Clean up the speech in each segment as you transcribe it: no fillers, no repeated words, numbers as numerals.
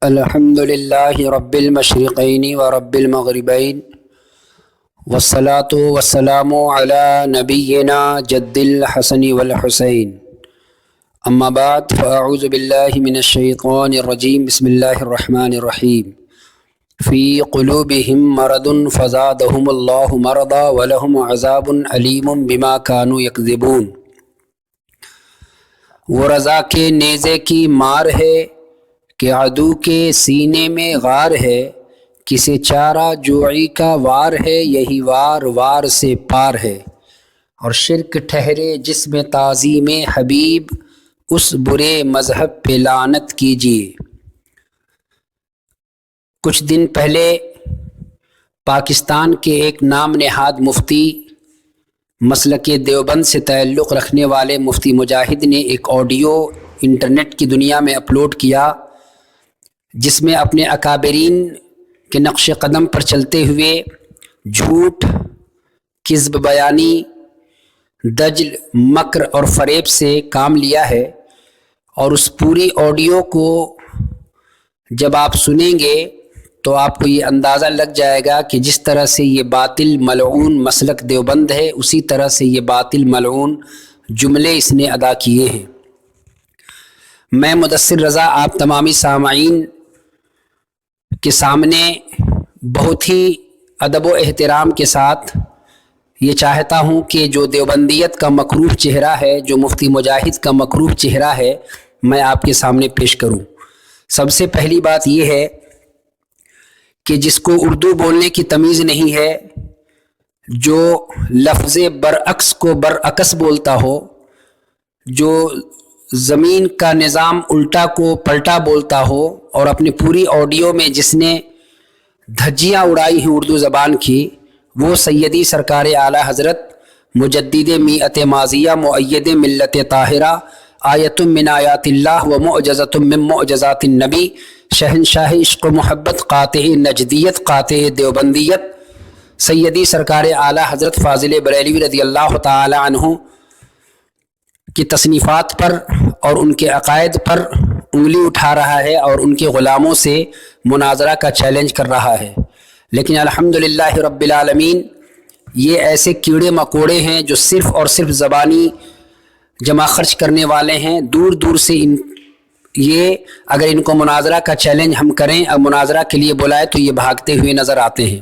الحمد للہ رب المشرقین و رب المغربین والصلاة والسلام علی نبینا جد الحسن والحسین اما بعد فاعوذ باللہ من الشیطان الرجیم بسم اللہ الرحمن الرحیم فی قلوبہم مرض فزادہم اللہ مرضا ولہم عذاب علیم بما کانوا یکذبون۔ وہ رضا کے نیزے کی مار ہے کہ عدو کے سینے میں غار ہے، کسے چارہ جوعی کا وار ہے، یہی وار وار سے پار ہے۔ اور شرک ٹھہرے جس میں تعظیم حبیب، اس برے مذہب پہ لعنت کیجیے۔ کچھ دن پہلے پاکستان کے ایک نام نہاد مفتی، مسلک دیوبند سے تعلق رکھنے والے مفتی مجاہد نے ایک آڈیو انٹرنیٹ کی دنیا میں اپلوڈ کیا، جس میں اپنے اکابرین کے نقش قدم پر چلتے ہوئے جھوٹ، کذب بیانی، دجل، مکر اور فریب سے کام لیا ہے۔ اور اس پوری آڈیو کو جب آپ سنیں گے تو آپ کو یہ اندازہ لگ جائے گا کہ جس طرح سے یہ باطل ملعون مسلک دیوبند ہے، اسی طرح سے یہ باطل ملعون جملے اس نے ادا کیے ہیں۔ میں مدثر رضا آپ تمامی سامعین کے سامنے بہت ہی ادب و احترام کے ساتھ یہ چاہتا ہوں کہ جو دیوبندیت کا مکروہ چہرہ ہے، جو مفتی مجاہد کا مکروہ چہرہ ہے، میں آپ کے سامنے پیش کروں۔ سب سے پہلی بات یہ ہے کہ جس کو اردو بولنے کی تمیز نہیں ہے، جو لفظ برعکس کو برعکس بولتا ہو، جو زمین کا نظام الٹا کو پلٹا بولتا ہو، اور اپنی پوری آڈیو میں جس نے دھجیاں اڑائی ہیں اردو زبان کی، وہ سیدی سرکار اعلیٰ حضرت مجدد میعت ماضیہ مؤید ملت طاہرہ، آیت من آیات اللہ و معجزۃ من معجزات النبی، شہنشاہ عشق و محبت، قاطع نجدیت، قاطع دیوبندیت، سیدی سرکار اعلیٰ حضرت فاضل بریلوی رضی اللہ تعالی عنہ کی تصنیفات پر اور ان کے عقائد پر انگلی اٹھا رہا ہے اور ان کے غلاموں سے مناظرہ کا چیلنج کر رہا ہے۔ لیکن الحمدللہ رب العالمین، یہ ایسے کیڑے مکوڑے ہیں جو صرف اور صرف زبانی جمع خرچ کرنے والے ہیں۔ دور دور سے یہ اگر ان کو مناظرہ کا چیلنج ہم کریں اور مناظرہ کے لیے بلائے تو یہ بھاگتے ہوئے نظر آتے ہیں۔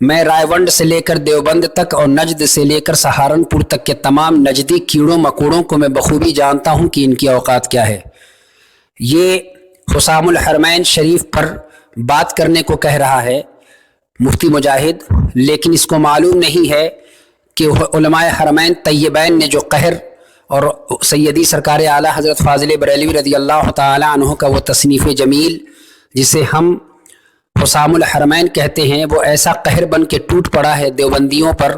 میں رائے ونڈ سے لے کر دیوبند تک اور نجد سے لے کر سہارنپور تک کے تمام نجدی کیڑوں مکوڑوں کو میں بخوبی جانتا ہوں کہ ان کی اوقات کیا ہے۔ یہ حسام الحرمین شریف پر بات کرنے کو کہہ رہا ہے مفتی مجاہد، لیکن اس کو معلوم نہیں ہے کہ علماء حرمین طیبین نے جو قہر اور سیدی سرکار اعلیٰ حضرت فاضل بریلوی رضی اللہ تعالی عنہ کا وہ تصنیف جمیل جسے ہم حسام الحرمین کہتے ہیں، وہ ایسا قہر بن کے ٹوٹ پڑا ہے دیوبندیوں پر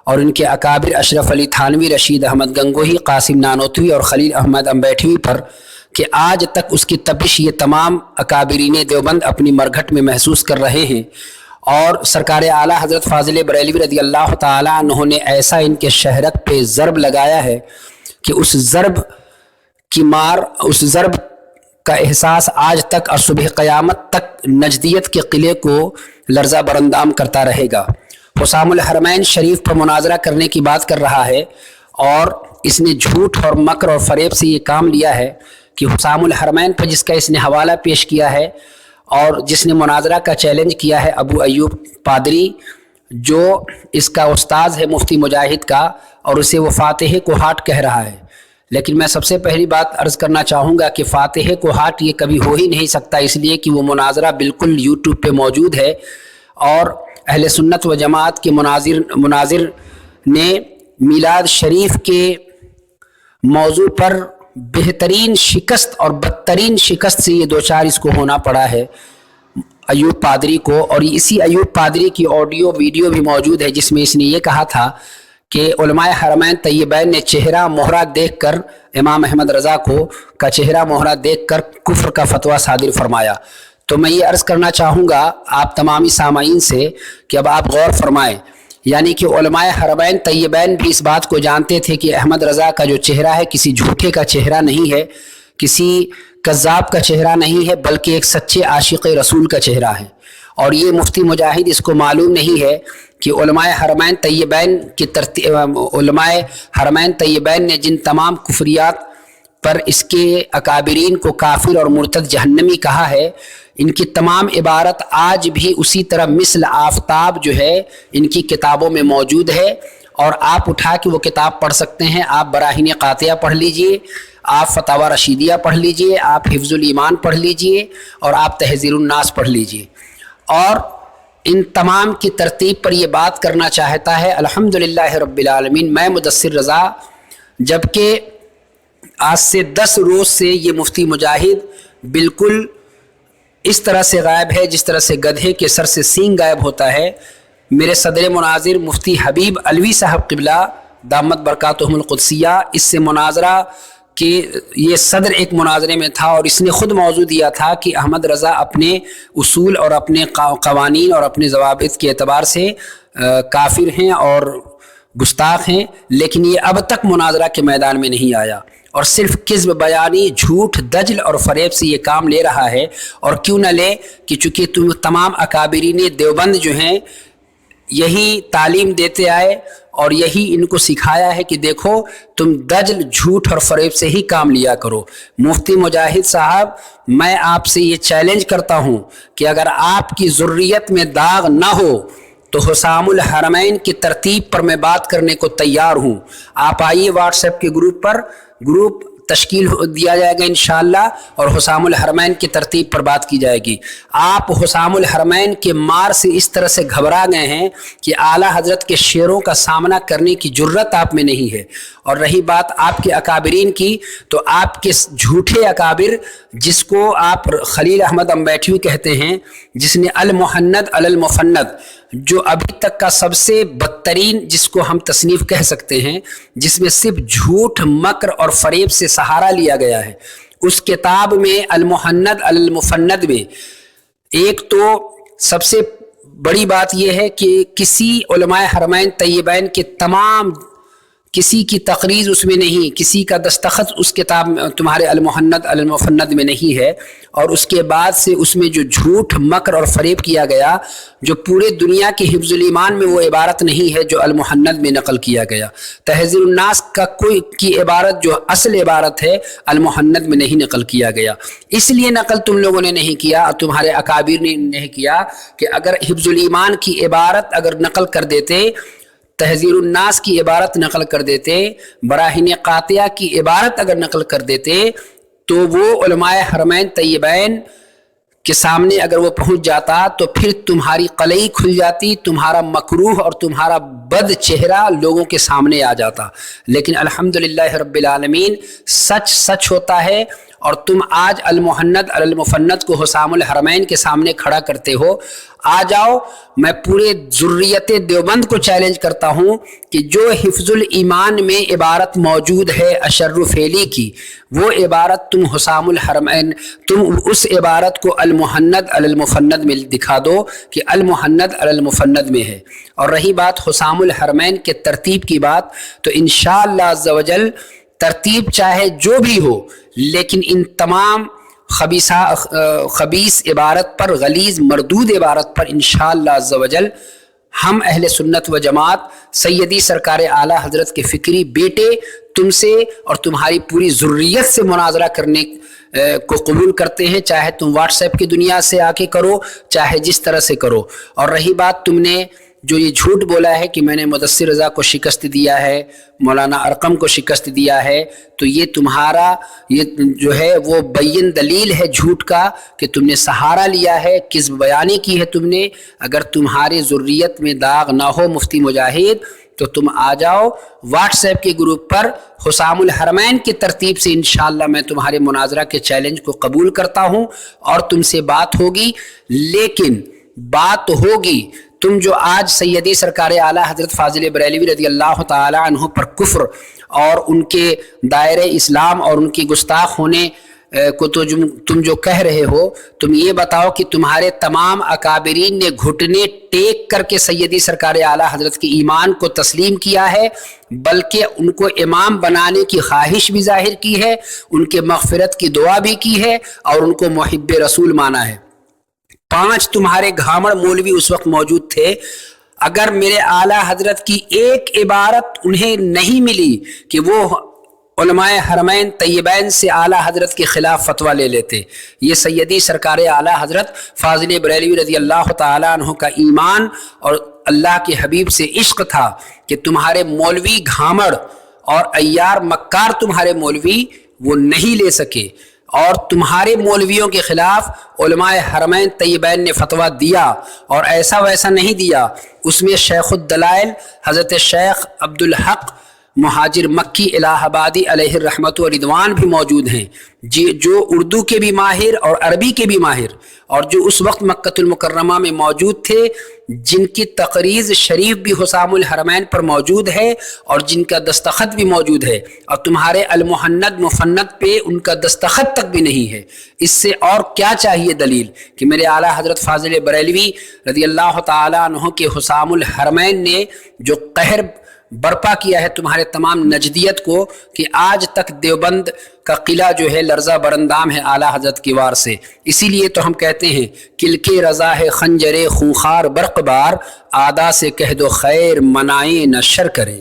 اور ان کے اکابر اشرف علی تھانوی، رشید احمد گنگوہی، قاسم نانوتوی اور خلیل احمد امبیٹھوی پر کہ آج تک اس کی تپش یہ تمام اکابرین دیوبند اپنی مرگھٹ میں محسوس کر رہے ہیں۔ اور سرکار اعلیٰ حضرت فاضل بریلوی رضی اللہ تعالی عنہ نے ایسا ان کے شہرت پہ ضرب لگایا ہے کہ اس ضرب کی مار، اس ضرب کا احساس آج تک اور صبح قیامت تک نجدیت کے قلعے کو لرزہ برندام کرتا رہے گا۔ حسام الحرمین شریف پر مناظرہ کرنے کی بات کر رہا ہے اور اس نے جھوٹ اور مکر اور فریب سے یہ کام لیا ہے کہ حسام الحرمین پر جس کا اس نے حوالہ پیش کیا ہے اور جس نے مناظرہ کا چیلنج کیا ہے، ابو ایوب پادری، جو اس کا استاذ ہے مفتی مجاہد کا، اور اسے وہ فاتح کو ہاٹ کہہ رہا ہے۔ لیکن میں سب سے پہلی بات عرض کرنا چاہوں گا کہ فاتح کو ہاٹ یہ کبھی ہو ہی نہیں سکتا، اس لیے کہ وہ مناظرہ بالکل یوٹیوب پہ موجود ہے اور اہل سنت و جماعت کے مناظر نے میلاد شریف کے موضوع پر بہترین شکست اور بدترین شکست سے یہ دوچار اس کو ہونا پڑا ہے ایوب پادری کو۔ اور اسی ایوب پادری کی آڈیو ویڈیو بھی موجود ہے جس میں اس نے یہ کہا تھا کہ علماء حرمین طیبین نے چہرہ مہرہ دیکھ کر امام احمد رضا کا چہرہ مہرہ دیکھ کر کفر کا فتویٰ صادر فرمایا۔ تو میں یہ عرض کرنا چاہوں گا آپ تمامی سامعین سے کہ اب آپ غور فرمائیں، یعنی کہ علماء حرمین طیبین بھی اس بات کو جانتے تھے کہ احمد رضا کا جو چہرہ ہے کسی جھوٹے کا چہرہ نہیں ہے، کسی کذاب کا چہرہ نہیں ہے بلکہ ایک سچے عاشق رسول کا چہرہ ہے۔ اور یہ مفتی مجاہد اس کو معلوم نہیں ہے کہ علماء حرمین طیبین نے جن تمام کفریات پر اس کے اکابرین کو کافر اور مرتد جہنمی کہا ہے، ان کی تمام عبارت آج بھی اسی طرح مثل آفتاب جو ہے ان کی کتابوں میں موجود ہے، اور آپ اٹھا کے وہ کتاب پڑھ سکتے ہیں۔ آپ براہین قاطعہ پڑھ لیجئے، آپ فتاوی رشیدیہ پڑھ لیجئے، آپ حفظ الایمان پڑھ لیجئے، اور آپ تحذیر الناس پڑھ لیجئے۔ اور ان تمام کی ترتیب پر یہ بات کرنا چاہتا ہے الحمدللہ رب العالمین میں مدثر رضا، جبکہ آج سے 10 روز سے یہ مفتی مجاہد بالکل اس طرح سے غائب ہے جس طرح سے گدھے کے سر سے سینگ غائب ہوتا ہے۔ میرے صدر مناظر مفتی حبیب علوی صاحب قبلہ دامت برکاتہم القدسیہ اس سے مناظرہ کہ یہ صدر ایک مناظرے میں تھا، اور اس نے خود موضوع دیا تھا کہ احمد رضا اپنے اصول اور اپنے قوانین اور اپنے ضوابط کے اعتبار سے کافر ہیں اور گستاخ ہیں، لیکن یہ اب تک مناظرہ کے میدان میں نہیں آیا، اور صرف کذب بیانی، جھوٹ، دجل اور فریب سے یہ کام لے رہا ہے۔ اور کیوں نہ لے کہ چونکہ تم تمام اکابرین دیوبند جو ہیں یہی تعلیم دیتے آئے اور یہی ان کو سکھایا ہے کہ دیکھو تم دجل، جھوٹ اور فریب سے ہی کام لیا کرو۔ مفتی مجاہد صاحب، میں آپ سے یہ چیلنج کرتا ہوں کہ اگر آپ کی ذریت میں داغ نہ ہو تو حسام الحرمین کی ترتیب پر میں بات کرنے کو تیار ہوں۔ آپ آئیے واٹس ایپ کے گروپ پر، گروپ تشکیل دیا جائے گا انشاءاللہ، اور حسام الحرمین کی ترتیب پر بات کی جائے گی۔ آپ حسام الحرمین کے مار سے اس طرح سے گھبرا گئے ہیں کہ اعلیٰ حضرت کے شعروں کا سامنا کرنے کی جرت آپ میں نہیں ہے۔ اور رہی بات آپ کے اکابرین کی، تو آپ کے جھوٹے اکابر جس کو آپ خلیل احمد امبیٹوی کہتے ہیں، جس نے المحند علی المفند، جو ابھی تک کا سب سے بدترین جس کو ہم تصنیف کہہ سکتے ہیں، جس میں صرف جھوٹ، مکر اور فریب سے سہارا لیا گیا ہے، اس کتاب میں المحند علی المفند میں ایک تو سب سے بڑی بات یہ ہے کہ کسی علماء حرمین طیبین کے تمام کسی کی تقریر اس میں نہیں، کسی کا دستخط اس کتاب میں تمہارے المحند علی المفند میں نہیں ہے، اور اس کے بعد سے اس میں جو جھوٹ، مکر اور فریب کیا گیا، جو پورے دنیا کے حفظ الایمان میں وہ عبارت نہیں ہے جو المحند میں نقل کیا گیا۔ تحذیر الناس کا کوئی کی عبارت جو اصل عبارت ہے المحند میں نہیں نقل کیا گیا۔ اس لیے نقل تم لوگوں نے نہیں کیا اور تمہارے اکابر نے نہیں کیا کہ اگر حفظ الایمان کی عبارت اگر نقل کر دیتے، تحذیر الناس کی عبارت نقل کر دیتے، براہین قاطعہ کی عبارت اگر نقل کر دیتے، تو وہ علماء حرمین طیبین کے سامنے اگر وہ پہنچ جاتا تو پھر تمہاری قلعی کھل جاتی، تمہارا مکروہ اور تمہارا بد چہرہ لوگوں کے سامنے آ جاتا۔ لیکن الحمدللہ رب العالمین سچ سچ ہوتا ہے، اور تم آج المحند علی المفند کو حسام الحرمین کے سامنے کھڑا کرتے ہو۔ آ جاؤ، میں پورے ذریت دیوبند کو چیلنج کرتا ہوں کہ جو حفظ الایمان میں عبارت موجود ہے اشر فعلی کی، وہ عبارت تم حسام الحرمین، تم اس عبارت کو المحند علی المفند میں دکھا دو کہ المحند علی المفند میں ہے۔ اور رہی بات حسام الحرمین کے ترتیب کی بات، تو انشاءاللہ عز و جل ترتیب چاہے جو بھی ہو، لیکن ان تمام خبیث عبارت پر، غلیظ مردود عبارت پر انشاءاللہ عز و جل ہم اہل سنت و جماعت سیدی سرکار اعلیٰ حضرت کے فکری بیٹے تم سے اور تمہاری پوری ذریت سے مناظرہ کرنے کو قبول کرتے ہیں، چاہے تم واٹس ایپ کی دنیا سے آ کے کرو، چاہے جس طرح سے کرو۔ اور رہی بات تم نے جو یہ جھوٹ بولا ہے کہ میں نے مدثر رضا کو شکست دیا ہے، مولانا ارقم کو شکست دیا ہے، تو یہ تمہارا یہ جو ہے وہ بین دلیل ہے جھوٹ کا کہ تم نے سہارا لیا ہے، کذب بیانی کی ہے تم نے۔ اگر تمہارے ذریت میں داغ نہ ہو مفتی مجاہد تو تم آ جاؤ واٹس ایپ کے گروپ پر، حسام الحرمین کی ترتیب سے انشاءاللہ میں تمہارے مناظرہ کے چیلنج کو قبول کرتا ہوں اور تم سے بات ہوگی۔ لیکن بات ہوگی، تم جو آج سیدی سرکار اعلیٰ حضرت فاضل بریلوی رضی اللہ تعالی عنہ پر کفر اور ان کے دائرہ اسلام اور ان کی گستاخ ہونے کو تو تم جو کہہ رہے ہو، تم یہ بتاؤ کہ تمہارے تمام اکابرین نے گھٹنے ٹیک کر کے سیدی سرکار اعلیٰ حضرت کے ایمان کو تسلیم کیا ہے، بلکہ ان کو امام بنانے کی خواہش بھی ظاہر کی ہے، ان کے مغفرت کی دعا بھی کی ہے، اور ان کو محب رسول مانا ہے۔ 5 تمہارے گھامڑ مولوی اس وقت موجود تھے، اگر میرے اعلیٰ حضرت کی ایک عبارت انہیں نہیں ملی کہ وہ علماء حرمین طیبین سے اعلیٰ حضرت کے خلاف فتویٰ لے لیتے۔ یہ سیدی سرکار اعلیٰ حضرت فاضل بریلوی رضی اللہ تعالیٰ عنہ کا ایمان اور اللہ کے حبیب سے عشق تھا کہ تمہارے مولوی گھامڑ اور عیار مکار تمہارے مولوی وہ نہیں لے سکے، اور تمہارے مولویوں کے خلاف علماء حرمین طیبین نے فتویٰ دیا، اور ایسا ویسا نہیں دیا۔ اس میں شیخ الدلائل حضرت شیخ عبدالحق مہاجر مکی الہ آبادی علیہ الرحمت و رضوان بھی موجود ہیں، جو اردو کے بھی ماہر اور عربی کے بھی ماہر، اور جو اس وقت مکہ المکرمہ میں موجود تھے، جن کی تقریض شریف بھی حسام الحرمین پر موجود ہے اور جن کا دستخط بھی موجود ہے، اور تمہارے المحند مفند پہ ان کا دستخط تک بھی نہیں ہے۔ اس سے اور کیا چاہیے دلیل کہ میرے اعلیٰ حضرت فاضل بریلوی رضی اللہ تعالیٰ عنہ کے حسام الحرمین نے جو قہر برپا کیا ہے تمہارے تمام نجدیت کو، کہ آج تک دیوبند کا قلعہ جو ہے لرزہ برندام ہے اعلیٰ حضرت کی وار سے۔ اسی لیے تو ہم کہتے ہیں کلکے رضا ہے خنجر خونخوار برق بار، آدا سے کہہ دو خیر منائیں نہ شر کریں۔